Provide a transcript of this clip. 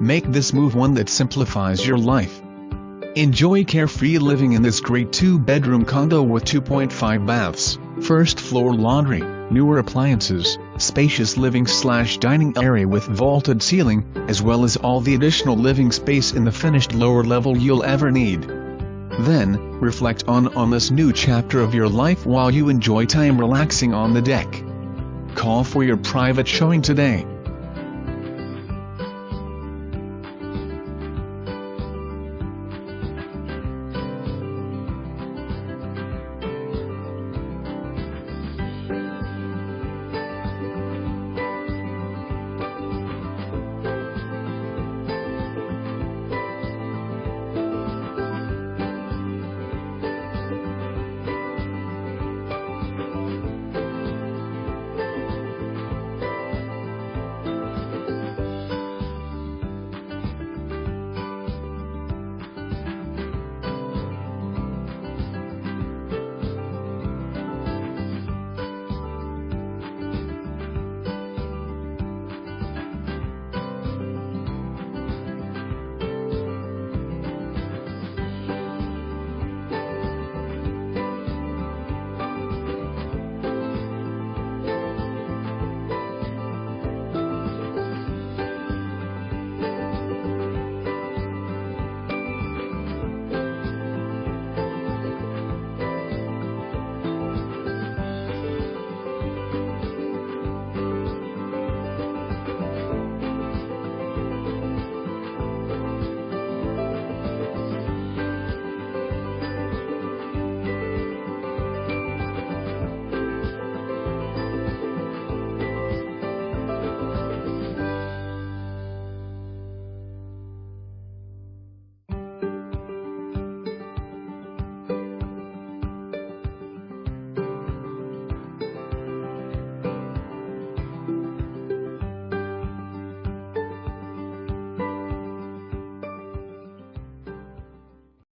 Make this move one that simplifies your life. Enjoy carefree living in this great 2-bedroom condo with 2.5 baths, first-floor laundry, newer appliances, spacious living/dining area with vaulted ceiling, as well as all the additional living space in the finished lower level you'll ever need. Then, reflect on this new chapter of your life while you enjoy time relaxing on the deck. Call for your private showing today.